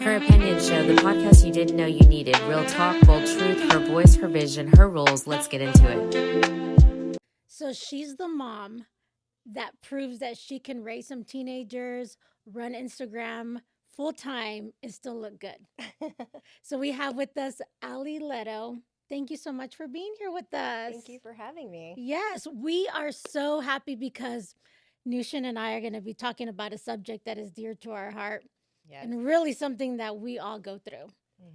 Her Opinion Show, the podcast you didn't know you needed. Real talk, bold truth, her voice, her vision, her rules. Let's get into it. So she's the mom that proves that she can raise some teenagers, run Instagram full time, and still look good. So we have with us Alley Leto. Thank you so much for being here with us. Thank you for having me. Yes, we are so happy because Nushin and I are going to be talking about a subject that is dear to our heart and really something that we all go through.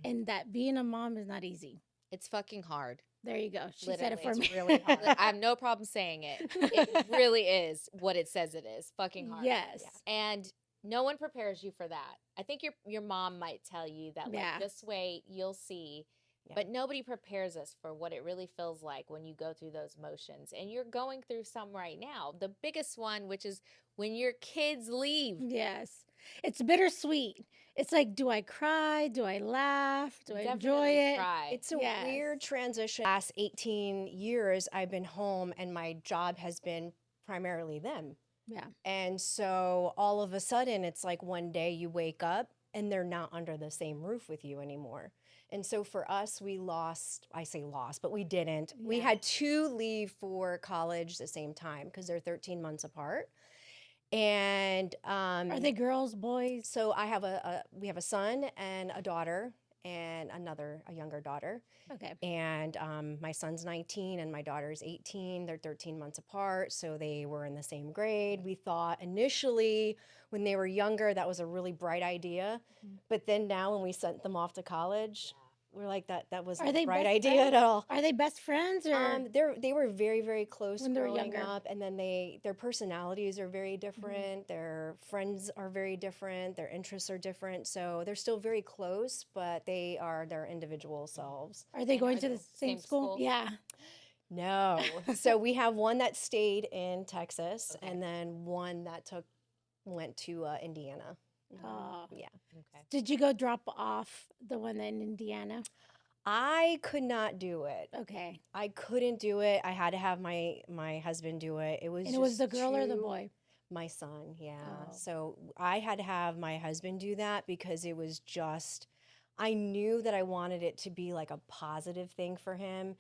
And that being a mom is not easy. It's fucking hard. There you go. She Literally, said it for it's me. really hard. I have no problem saying it. It really is what it says it is. Fucking hard. Yes. Yeah. And no one prepares you for that. I think your mom might tell you that like this way you'll see. Yeah. But nobody prepares us for what it really feels like when you go through those motions. And you're going through some right now. The biggest one, which is when your kids leave. Yes. It's bittersweet. It's like, do I cry? Do I laugh? Do I enjoy it? Cry. It's a weird transition. Last 18 years, I've been home and my job has been primarily them. Yeah. And so all of a sudden, it's like one day you wake up and they're not under the same roof with you anymore. And so for us, we lost, I say lost, but we didn't. Yeah. We had to leave for college the same time because they're 13 months apart. And are they girls, boys? So I have we have a son and a daughter and a younger daughter. Okay. And my son's 19 and my daughter's 18. They're 13 months apart, so they were in the same grade. We thought initially when they were younger that was a really bright idea, but then now when we sent them off to college, we're like that wasn't a bright idea at all. Are they best friends or? They were very, very close when they were growing younger. up, and then their personalities are very different. Their friends are very different. Their interests are different. So they're still very close, but they are their individual selves. Are they going to the same school? Yeah. No. So we have one that stayed in Texas, and then one that went to Indiana. Oh. Yeah. Okay. Did you go drop off the one in Indiana? I could not do it. Okay. I couldn't do it. I had to have my husband do it. It was. And it was the girl or the boy? My son. Yeah. Oh. So I had to have my husband do that because it was just. I knew that I wanted it to be like a positive thing for him,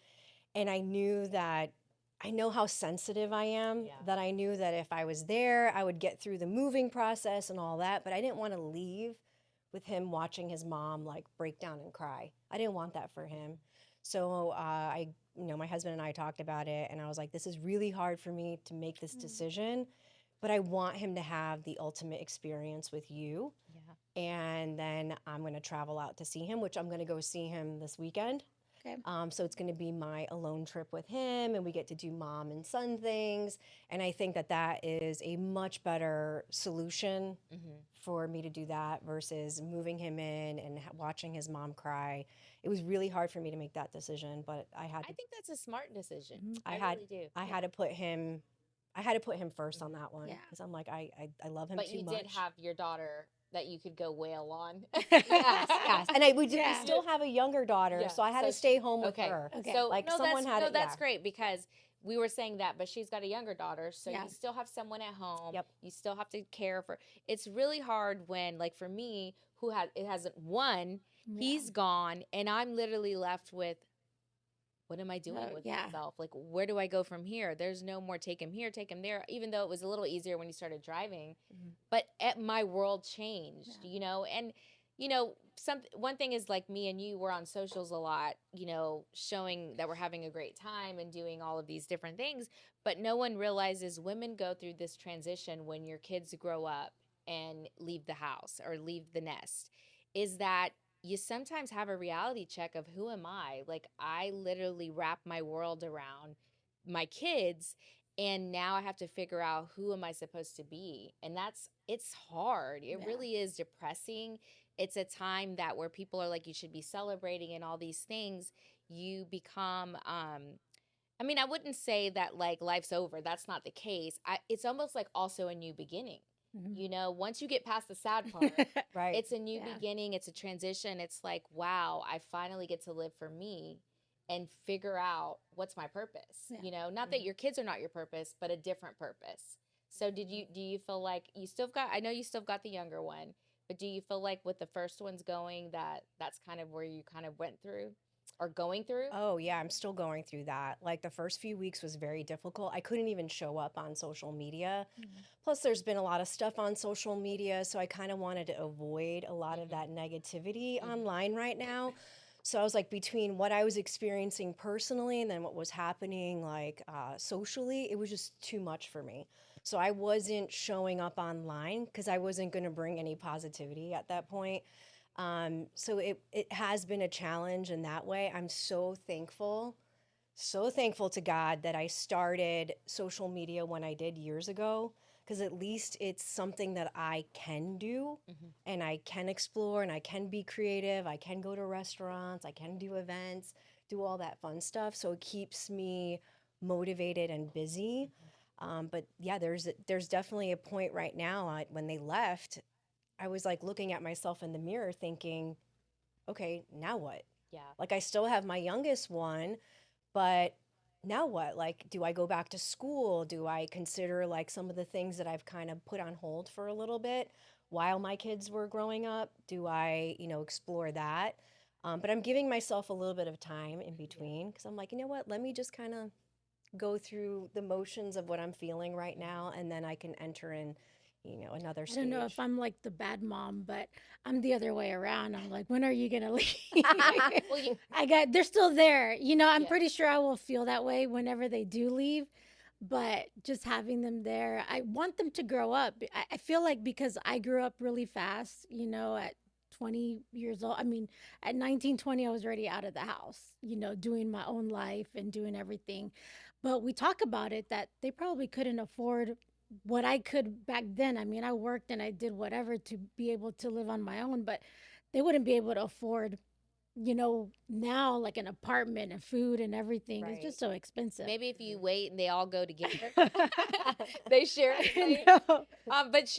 and I knew that. I know how sensitive I am, that I knew that if I was there, I would get through the moving process and all that, but I didn't want to leave with him watching his mom like break down and cry. I didn't want that for him. So my husband and I talked about it, and I was like, this is really hard for me to make this decision, but I want him to have the ultimate experience with you. Yeah. And then I'm going to travel out to see him, which I'm going to go see him this weekend. Okay. So it's going to be my alone trip with him, and we get to do mom and son things. And I think that is a much better solution for me to do that versus moving him in and watching his mom cry. It was really hard for me to make that decision, but I think that's a smart decision. I really do. I had to put him first on that one because I'm like I love him too much. But you did have your daughter that you could go wail on. yes. And we still have a younger daughter, so I had to stay home with her. Okay. So that's great because we were saying that, but she's got a younger daughter, so you still have someone at home. Yep. You still have to care for. It's really hard when, like for me, it hasn't won. He's gone, and I'm literally left with. What am I doing with myself? Like, where do I go from here? There's no more take him here, take him there, even though it was a little easier when you started driving. But my world changed, And, one thing is like me and you were on socials a lot, showing that we're having a great time and doing all of these different things. But no one realizes women go through this transition when your kids grow up and leave the house or leave the nest, is that you sometimes have a reality check of who am I? Like I literally wrap my world around my kids, and now I have to figure out who am I supposed to be? And it's hard. It really is depressing. It's a time where people are like, you should be celebrating and all these things. You become, I wouldn't say that like life's over. That's not the case. It's almost like also a new beginning. Once you get past the sad part, right. It's a new beginning. It's a transition. It's like, wow, I finally get to live for me and figure out what's my purpose. Not that your kids are not your purpose, but a different purpose. So do you feel like I know you still got the younger one, But do you feel like with the first ones going that's kind of where you kind of went through or going through? Oh, yeah, I'm still going through that. Like the first few weeks was very difficult. I couldn't even show up on social media. Plus, there's been a lot of stuff on social media, so I kind of wanted to avoid a lot of that negativity online right now. So I was like, between what I was experiencing personally and then what was happening like socially, it was just too much for me. So I wasn't showing up online because I wasn't going to bring any positivity at that point. So it has been a challenge in that way. I'm so thankful to God that I started social media when I did years ago, because at least it's something that I can do and I can explore and I can be creative. I can go to restaurants, I can do events, do all that fun stuff. So it keeps me motivated and busy. But yeah, there's definitely a point right now when they left, I was like looking at myself in the mirror thinking, okay, now what? Yeah. Like I still have my youngest one, but now what? Like, do I go back to school? Do I consider like some of the things that I've kind of put on hold for a little bit while my kids were growing up? Do I, explore that? But I'm giving myself a little bit of time in between because I'm like, you know what? Let me just kind of go through the motions of what I'm feeling right now, and then I can enter in, another I stage. don't know if I'm like the bad mom, but I'm the other way around. I'm like, when are you gonna leave? Well, they're still there. I'm Yeah. pretty sure I will feel that way whenever they do leave. But just having them there, I want them to grow up. I feel like because I grew up really fast, at 20 years old. I mean, at 19, 20, I was already out of the house, doing my own life and doing everything. But we talk about it that they probably couldn't afford what I could back then. I mean, I worked and I did whatever to be able to live on my own, but they wouldn't be able to afford, now like an apartment and food and everything. It's Right. just so expensive. maybe if you wait and they all go together, they share the same.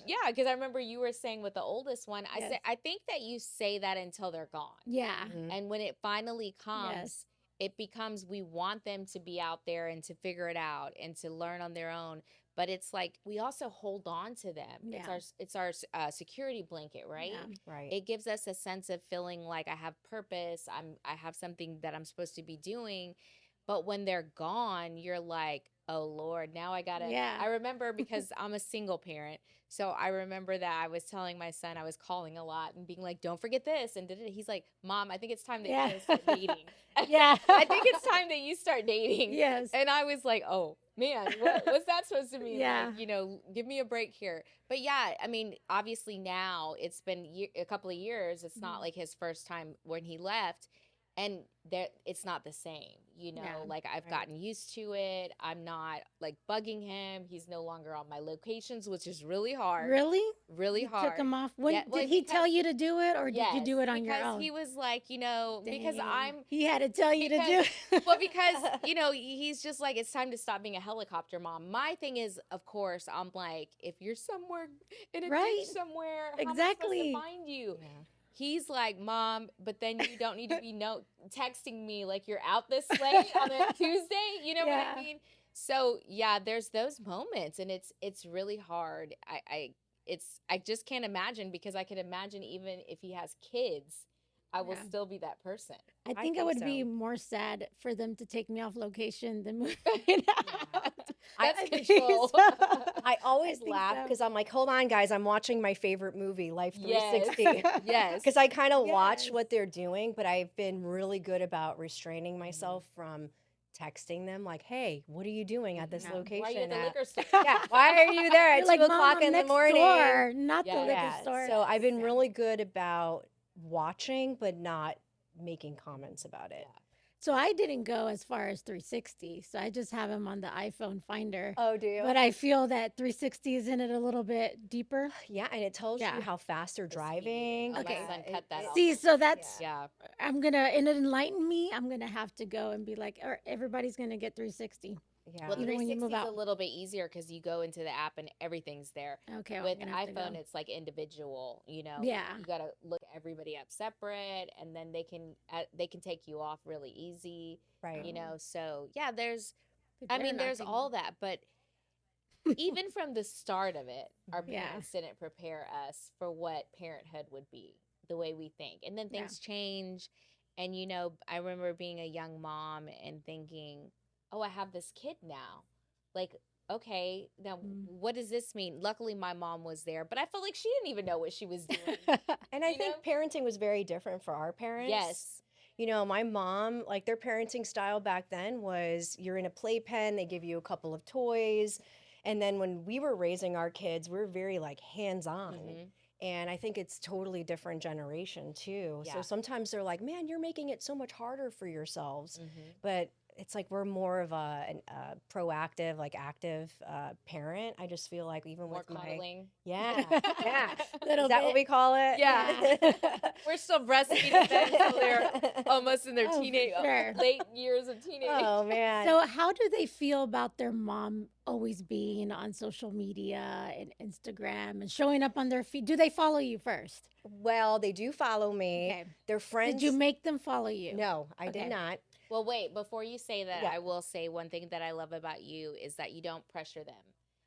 Yeah, because I remember you were saying with the oldest one, Yes. I think that you say that until they're gone. Yeah. And when it finally comes, Yes. it becomes we want them to be out there and to figure it out and to learn on their own. But it's like we also hold on to them. Yeah. It's our security blanket, right? Yeah. Right. It gives us a sense of feeling like I have purpose. I have something that I'm supposed to be doing. But when they're gone, you're like, oh Lord, now I gotta. Yeah. I remember because I'm a single parent, so I remember that I was telling my son I was calling a lot and being like, don't forget this, and he's like, Mom, I think it's time that Yeah. you start dating. Yeah. I think it's time that you start dating. Yes. And I was like, oh man, what's that supposed to mean? Yeah. Like, give me a break here. But yeah, I mean, obviously now it's been a couple of years. It's not like his first time when he left. And it's not the same, Yeah. like I've gotten used to it. I'm not like bugging him. He's no longer on my locations, which is really hard. Really? Really You hard. took him off. Yeah, well, Did he because- tell you to do it, or did you Yes, do it on your because own? he was like, because Dang. He had to tell you to do because- it. well, because, he's just like, it's time to stop being a helicopter mom. My thing is, of course, I'm like, if you're somewhere in a Right. ditch somewhere, how Exactly. am I supposed to find you? Yeah. He's like, Mom, but then you don't need to be texting me like you're out this late on a Tuesday. You know what Yeah. I mean? So yeah, there's those moments, and it's really hard. I just can't imagine, because I could imagine even if he has kids, I will Yeah. still be that person. I think I think would so. be more sad for them to take me off location than moving out. That's I think control. so. I always think laugh so. because I'm like, hold on, guys, I'm watching my favorite movie, Life Yes. 360. Yes. Because I kind of watch Yes. what they're doing, but I've been really good about restraining myself from texting them like, hey, what are you doing at this Yeah. location? Why are you at the at- liquor store? Yeah, why are you there at You're like, 2 Mom, o'clock I'm in the next morning? door, not the Yeah. liquor Yeah, store. so I've been Yeah. really good about watching, but not making comments about it. So I didn't go as far as 360. So I just have him on the iPhone Finder. Oh, do you? But I feel that 360 is in it a little bit deeper. Yeah, and it tells Yeah. you how fast they're The speed. driving. Oh, Okay. my son cut that off. See, so that's Yeah. I'm gonna and it enlighten me. I'm gonna have to go and be like, or everybody's gonna get 360. Yeah. Well, Even when you move 360 is a out. little bit easier because you go into the app and everything's there. Okay, well, With I'm gonna have to iPhone, go. it's like individual. Yeah. You gotta look everybody up separate, and then they can take you off really easy. Right. So yeah, there's They I better mean, not there's take all me. that, but even from the start of it, our Yeah. parents didn't prepare us for what parenthood would be, the way we think. And then things change. And, you know, I remember being a young mom and thinking, oh, I have this kid now. Like, okay, now what does this mean? Luckily, my mom was there, but I felt like she didn't even know what she was doing. And I think parenting was very different for our parents. Yes. You know, my mom, like their parenting style back then was you're in a playpen, they give you a couple of toys. And then when we were raising our kids, we were very like hands-on. And I think it's totally different generation too. Yeah. So sometimes they're like, man, you're making it so much harder for yourselves. But it's like we're more of a proactive, like active parent. I just feel like even More with cuddling. yeah. Little Is that bit. what we call it? Yeah. We're still breastfeeding them until they're almost in their Oh, teenage, for sure. late years of teenage. Oh man. So how do they feel about their mom always being on social media and Instagram and showing up on their feed? Do they follow you first? Well, they do follow me. Okay. Their friends. Did you make them follow you? No, I Okay. did not. Well, wait, before you say that, Yeah. I will say one thing that I love about you is that you don't pressure them.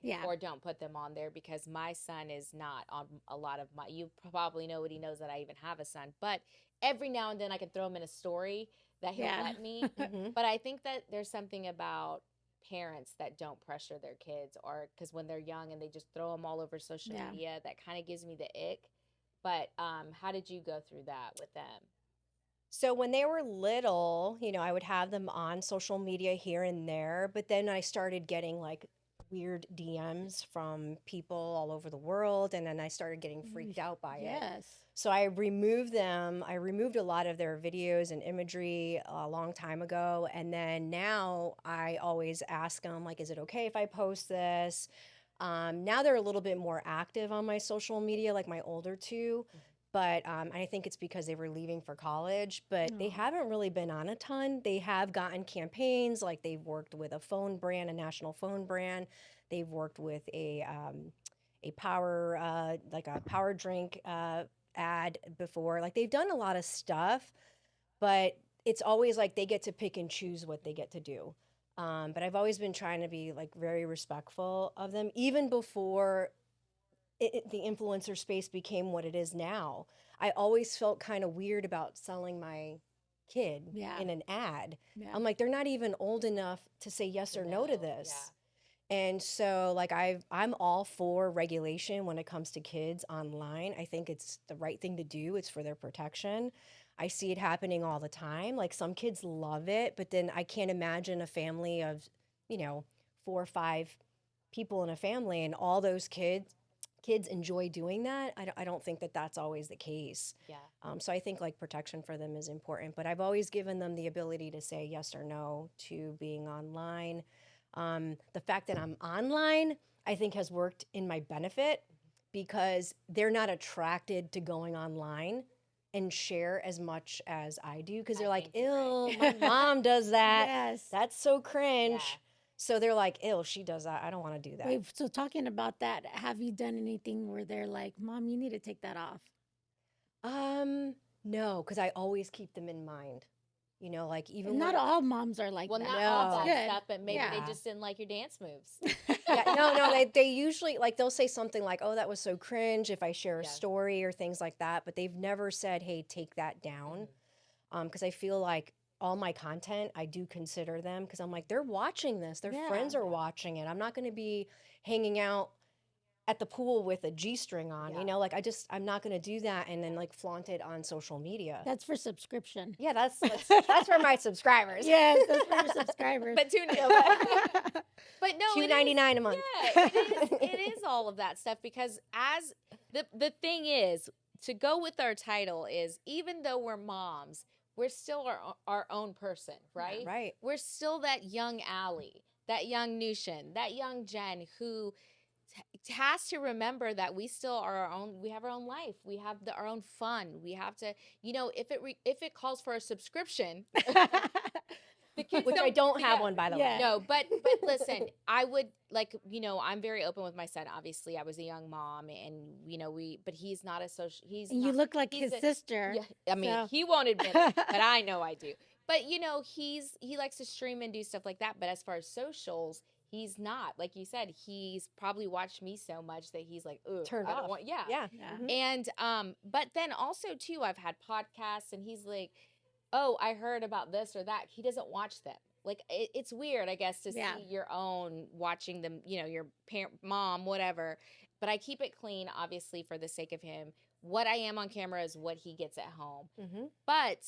Yeah. Or don't put them on there, because my son is not on a lot of my, you probably know what he knows that I even have a son, but every now and then I can throw him in a story that he'll let me. But I think that there's something about parents that don't pressure their kids, or because when they're young and they just throw them all over social media, that kind of gives me the ick. But how did you go through that with them? So when they were little, you know, I would have them on social media here and there, but then I started getting like weird DMs from people all over the world, and then I started getting freaked out by it. Yes. So I removed them. I removed a lot of their videos and imagery a long time ago, and then now I always ask them, like, is it okay if I post this? Now they're a little bit more active on my social media, like my older two. But I think it's because they were leaving for college, but they haven't really been on a ton. They have gotten campaigns, like they've worked with a phone brand, a national phone brand. They've worked with a power, like a power drink ad before. Like they've done a lot of stuff, but it's always like they get to pick and choose what they get to do. But I've always been trying to be like very respectful of them, even before the influencer space became what it is now. I always felt kind of weird about selling my kid in an ad. I'm like, they're not even old enough to say yes or no to this. And so like I'm all for regulation when it comes to kids online. I think it's the right thing to do. It's for their protection. I see it happening all the time. Like some kids love it, but then I can't imagine a family of, you know, 4 or 5 people in a family and all those kids enjoy doing that. I don't think that that's always the case. So I think like protection for them is important, but I've always given them the ability to say yes or no to being online. The fact that I'm online, I think has worked in my benefit because they're not attracted to going online and share as much as I do because they're like, ew, my mom does that. Yes. That's so cringe. So they're like, ew, she does that. I don't want to do that. Wait, so talking about that, have you done anything where they're like, Mom, you need to take that off? No, because I always keep them in mind. You know, like even Not all moms are like Well, that. not all No. that stuff, but maybe they Yeah. just didn't like your dance moves. they usually like they'll say something like, "Oh, that was so cringe," if I share a story or things like that. But they've never said, "Hey, take that down," because I feel like all my content, I do consider them because I'm like, they're watching this. Their friends are watching it. I'm not going to be hanging out at the pool with a G-string on, you know, like I'm not going to do that and then like flaunt it on social media. That's for subscription. Yeah, that's for my subscribers. Yes, that's for your subscribers. But tune in. But no, $2.99 a month. Yeah, it is all of that stuff because as the thing is, to go with our title is, even though we're moms, we're still our own person, right? Yeah, right. We're still that young Alley, that young Nushin, that young Jenn who has to remember that we still are our own. We have our own life. We have our own fun. We have to, you know, if it calls for a subscription. The kids Which I don't have one, by the way. No, but listen, I would like, you know, I'm very open with my son. Obviously, I was a young mom, and you know, but he's not a social. And you look like his sister. Yeah, I mean, so. he won't admit it, but I know I do. But you know, he likes to stream and do stuff like that. But as far as socials, he's not. Like you said, he's probably watched me so much that he's like, ugh, Turned I don't off. want, yeah. Yeah. And but then also too, I've had podcasts and he's like, oh, I heard about this or that. He doesn't watch them. Like it's weird, I guess, to see your own watching them, you know, your parent, mom, whatever. But I keep it clean, obviously, for the sake of him. What I am on camera is what he gets at home. But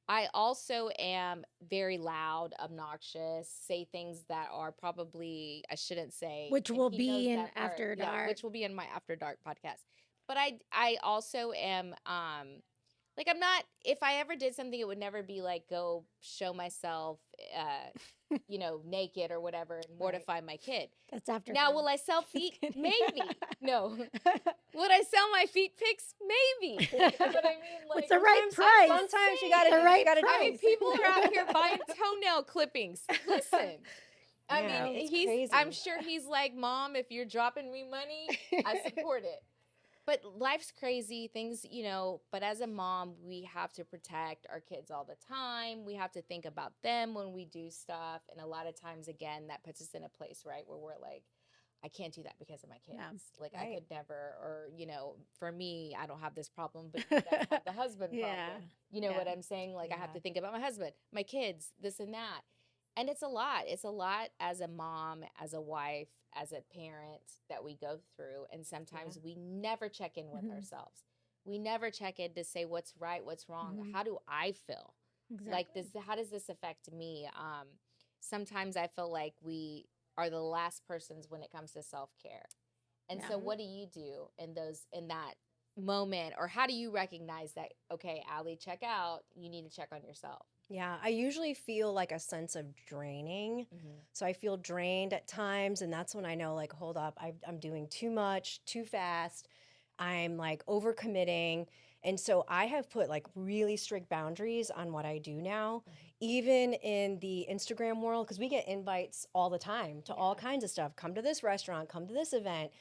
I also am very loud, obnoxious, say things that are probably I shouldn't say. Which will be in After Dark. Yeah, which will be in my After Dark podcast. But I also am like I'm not, if I ever did something, it would never be like go show myself you know, naked or whatever and mortify my kid. That's after. Now, will I sell feet? Maybe. No. Would I sell my feet pics? Maybe. You know what I mean? Like, what's the right price? Sometimes you gotta the right price. I mean, people are out here buying toenail clippings. Listen. I mean, crazy. I'm sure he's like, Mom, if you're dropping me money, I support it. But life's crazy, things, you know, but as a mom, we have to protect our kids all the time. We have to think about them when we do stuff. And a lot of times, again, that puts us in a place, right, where we're like, I can't do that because of my kids. Yeah, like, I could never, or, you know, for me, I don't have this problem, but you guys have the husband problem. You know what I'm saying? Like, I have to think about my husband, my kids, this and that. And it's a lot. It's a lot as a mom, as a wife, as a parent that we go through. And sometimes we never check in with ourselves. We never check in to say what's right, what's wrong. How do I feel? Like how does this affect me? Sometimes I feel like we are the last persons when it comes to self-care. And so what do you do in that moment? Or how do you recognize that, okay, Allie, check out, you need to check on yourself? Yeah, I usually feel like a sense of draining. So I feel drained at times, and that's when I know, like, hold up, I'm doing too much, too fast. I'm like overcommitting. And so I have put like really strict boundaries on what I do now, even in the Instagram world, because we get invites all the time to all kinds of stuff. Come to this restaurant, come to this event.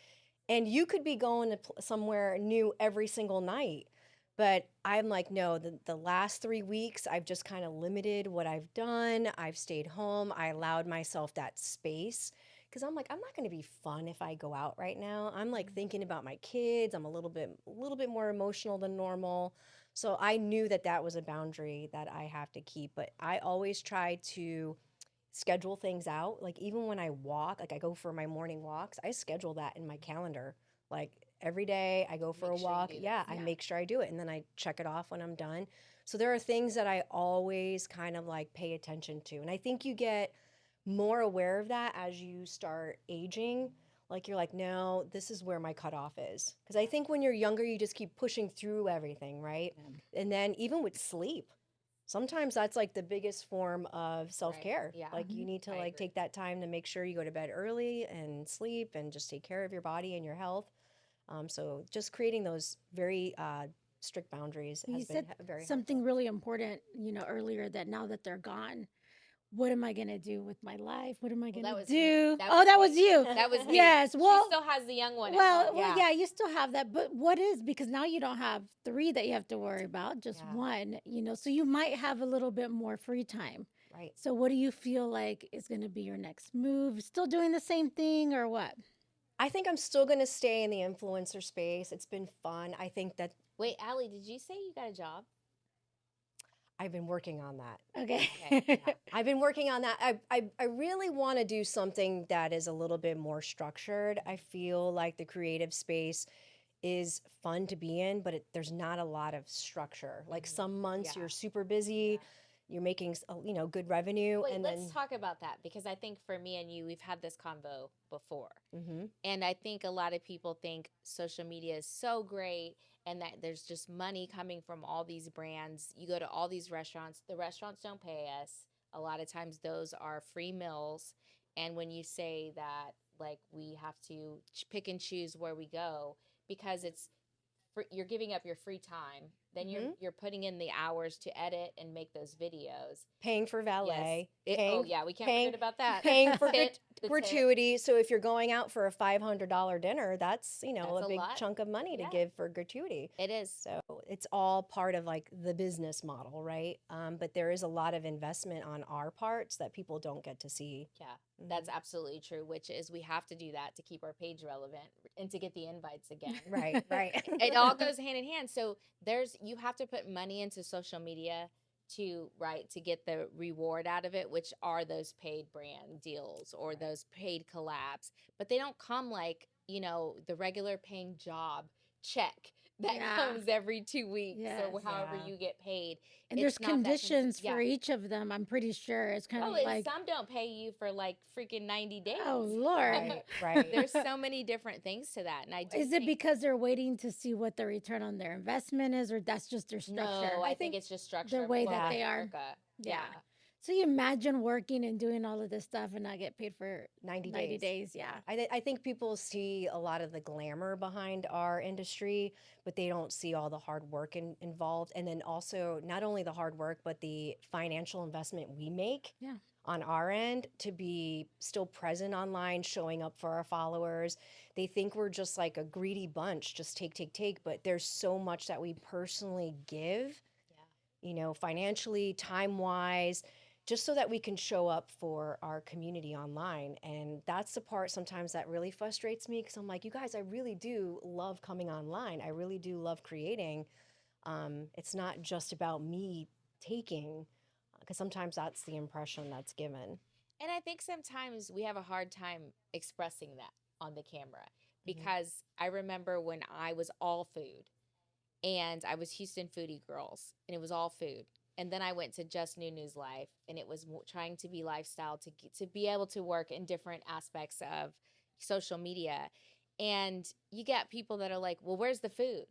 And you could be going to somewhere new every single night. But I'm like, no, the last 3 weeks, I've just kind of limited what I've done. I've stayed home. I allowed myself that space because I'm like, I'm not going to be fun if I go out right now. I'm like thinking about my kids. I'm a little bit more emotional than normal. So I knew that was a boundary that I have to keep. But I always try to schedule things out. Like even when I walk, like I go for my morning walks, I schedule that in my calendar. Like every day I go for a walk. I make sure I do it. And then I check it off when I'm done. So there are things that I always kind of like pay attention to. And I think you get more aware of that as you start aging. Like you're like, no, this is where my cutoff is. Because I think when you're younger, you just keep pushing through everything, right? And then even with sleep, sometimes that's like the biggest form of self-care. Right. Yeah. Like you need to like take that time to make sure you go to bed early and sleep and just take care of your body and your health. So just creating those very strict boundaries has been very something helpful. really important, earlier, that now that they're gone, what am I going to do with my life? What am I going to do? That was you. That was me. Yes. Well, she still has the young one. Well, you still have that. But what is, because now you don't have 3 that you have to worry about, just 1, so you might have a little bit more free time. Right. So what do you feel like is going to be your next move? Still doing the same thing or what? I think I'm still going to stay in the influencer space. It's been fun. I think that. Wait, Allie, did you say you got a job? I've been working on that. Okay. I've been working on that. I really want to do something that is a little bit more structured. I feel like the creative space is fun to be in, but there's not a lot of structure. Like some months you're super busy. You're making, good revenue. Wait, and let's talk about that, because I think for me and you, we've had this convo before. Mm-hmm. And I think a lot of people think social media is so great and that there's just money coming from all these brands. You go to all these restaurants. The restaurants don't pay us. A lot of times those are free meals. And when you say that, like, we have to pick and choose where we go because you're giving up your free time then you're putting in the hours to edit and make those videos. Paying for valet. Yes. We can't forget about that. Paying for the gratuity. So if you're going out for a $500 dinner, that's, you know, That's a a big lot. chunk of money to Yeah. give for gratuity. It is. So it's all part of like the business model, right? But there is a lot of investment on our parts that people don't get to see. Yeah, that's absolutely true, which is we have to do that to keep our page relevant and to get the invites again. Right. It all goes hand in hand. So you have to put money into social media to get the reward out of it, which are those paid brand deals or those paid collabs. But they don't come like, you know, the regular paying job check that comes every 2 weeks or however you get paid. And there's conditions for each of them. I'm pretty sure it's kind of like some don't pay you for like freaking 90 days. Oh Lord. Right. There's so many different things to that. And is it because they're waiting to see what the return on their investment is, or that's just their structure? No, I think it's just structure. The way that they are. Yeah. So you imagine working and doing all of this stuff and not get paid for 90 days. Yeah. I think people see a lot of the glamour behind our industry, but they don't see all the hard work involved. And then also not only the hard work, but the financial investment we make on our end to be still present online, showing up for our followers. They think we're just like a greedy bunch, just take, but there's so much that we personally give, you know, financially, time-wise, just so that we can show up for our community online. And that's the part sometimes that really frustrates me, because I'm like, you guys, I really do love coming online. I really do love creating. It's not just about me taking, because sometimes that's the impression that's given. And I think sometimes we have a hard time expressing that on the camera, because I remember when I was all food and I was Houston Foodie Girls and it was all food. And then I went to Just News Life, and it was trying to be lifestyle to be able to work in different aspects of social media. And you get people that are like, well, where's the food?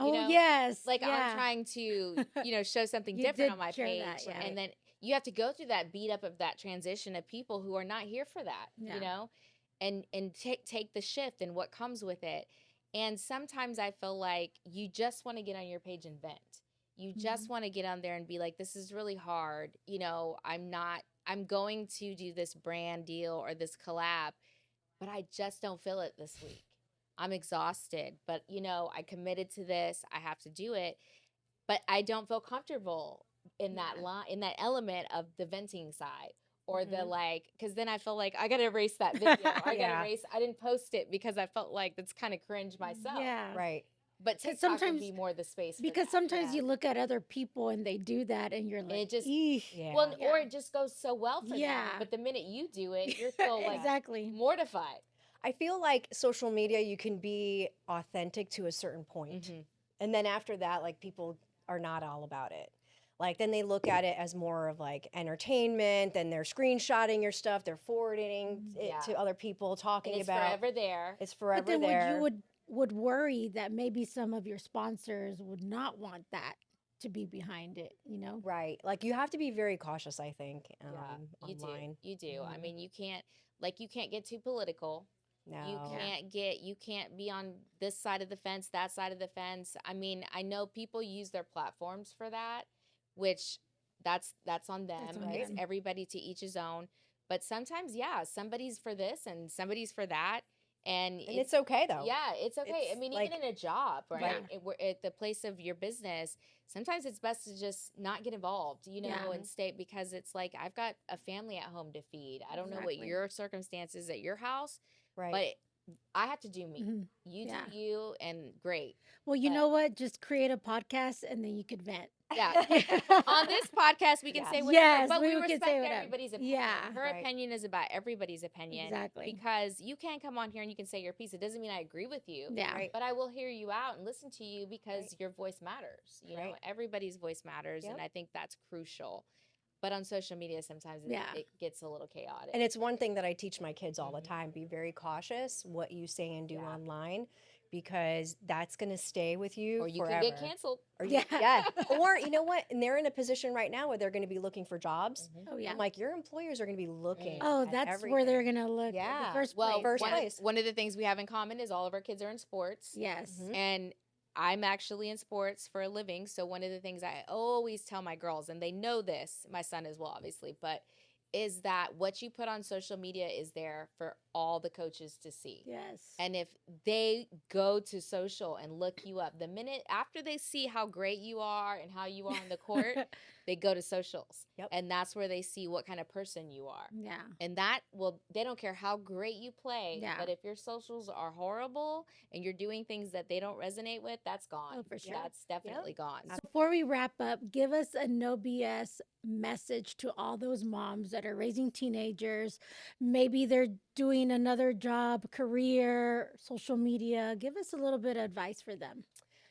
You know? Yes. Like I'm trying to, you know, show something different on my page. And then you have to go through that beat up of that transition of people who are not here for that, you know, and take the shift and what comes with it. And sometimes I feel like you just want to get on your page and vent. You just want to get on there and be like, this is really hard. You know, I'm going to do this brand deal or this collab, but I just don't feel it this week. I'm exhausted, but you know, I committed to this. I have to do it, but I don't feel comfortable in that in that element of the venting side or the like, because then I feel like I got to erase that video. I didn't post it because I felt like that's kind of cringe myself. Yeah. Right. But TikTok would be more the space for because that. sometimes you look at other people and they do that and you're like, it just, well, or it just goes so well for them. But the minute you do it, you're so like mortified. I feel like social media, you can be authentic to a certain point. And then after that, like people are not all about it. Like then they look at it as more of like entertainment, then they're screenshotting your stuff, they're forwarding it to other people, talking about it's forever there. It's forever but then there. You would worry that maybe some of your sponsors would not want that to be behind it, you know? Right. Like you have to be very cautious, I think, you online. You do. I mean, you can't get too political. No. You can't be on this side of the fence, that side of the fence. I mean, I know people use their platforms for that, which that's on them. It's everybody to each his own. But sometimes, somebody's for this and somebody's for that. And it's okay though. Yeah, it's okay. It's I mean, like, even in a job, right? At the place of your business, sometimes it's best to just not get involved, you know, and stay, because it's like, I've got a family at home to feed. I don't know what your circumstances at your house, but I have to do me. You do you, and great. Well, you know what? Just create a podcast and then you could vent. Yeah. On this podcast, we can say whatever, but we respect everybody's opinion. Yeah. Her opinion is about everybody's opinion. Exactly. Because you can come on here and you can say your piece. It doesn't mean I agree with you. Yeah. But I will hear you out and listen to you because your voice matters. You know, everybody's voice matters. And I think that's crucial. But on social media, sometimes it gets a little chaotic. And it's one thing that I teach my kids all the time. Be very cautious what you say and do online, because that's going to stay with you or you forever. Could get canceled. Or or you know what? And they're in a position right now where they're going to be looking for jobs. Oh, yeah. I'm like, your employers are going to be looking that's where they're going to look. Yeah. In the first place. One of the things we have in common is all of our kids are in sports. Yes. And I'm actually in sports for a living. So one of the things I always tell my girls, and they know this, my son as well, obviously, but is that what you put on social media is there for all the coaches to see. Yes. And if they go to social and look you up, the minute after they see how great you are and how you are on the court, they go to socials. Yep. And that's where they see what kind of person you are. Yeah. And that they don't care how great you play, Yeah. but if your socials are horrible and you're doing things that they don't resonate with, that's gone. Oh, for sure. That's definitely gone. So before we wrap up, give us a no BS message to all those moms that are raising teenagers. Maybe they're doing another job, career, social media. Give us a little bit of advice for them.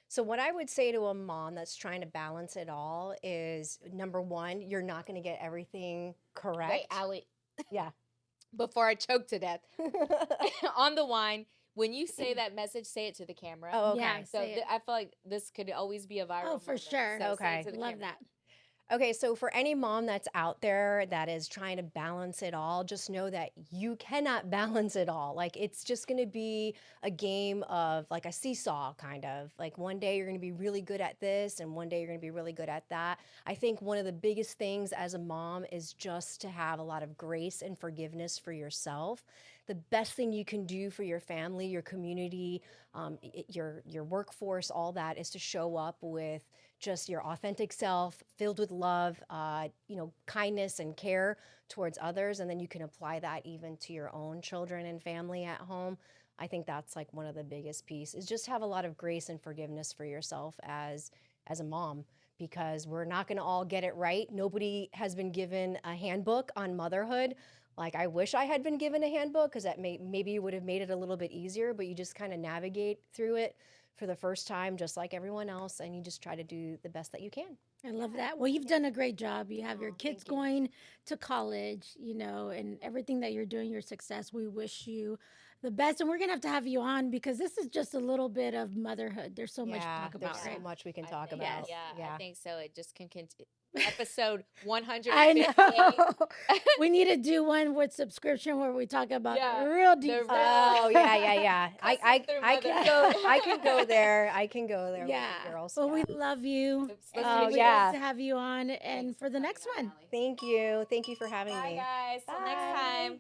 So what I would say to a mom that's trying to balance it all is, number one, you're not going to get everything correct. Wait, Allie. Yeah. Before I choke to death. On the wine, when you say that message, say it to the camera. Oh, okay. Yeah, So I feel like this could always be a viral Oh, for moment. sure. So say Okay. it to the Love camera. that. Okay, so for any mom that's out there that is trying to balance it all, just know that you cannot balance it all. Like, it's just going to be a game of like a seesaw, kind of. Like, one day you're going to be really good at this, and one day you're going to be really good at that. I think one of the biggest things as a mom is just to have a lot of grace and forgiveness for yourself. The best thing you can do for your family, your community, your workforce, all that, is to show up with just your authentic self, filled with love, kindness and care towards others. And then you can apply that even to your own children and family at home. I think that's like one of the biggest pieces, is just have a lot of grace and forgiveness for yourself as a mom, because we're not going to all get it right. Nobody has been given a handbook on motherhood. Like, I wish I had been given a handbook, because that maybe would have made it a little bit easier, but you just kind of navigate through it for the first time, just like everyone else, and you just try to do the best that you can. I love that. Well, you've done a great job. You have your kids going to college, and everything that you're doing, your success. We wish you the best. And we're going to have you on, because this is just a little bit of motherhood. There's so much to talk about, There's right? so much we can talk about. Yeah, I think so. It just can continue. Episode 158. I know. We need to do one with subscription where we talk about the real deep stuff. Oh, yeah. I can go there. I can go there. Yeah. With you girls. Well, we love you. Oh, And we love to have you on, and Thanks for the for next coming on, one. Allie. Thank you. Thank you for having Bye, me. guys. Till next time.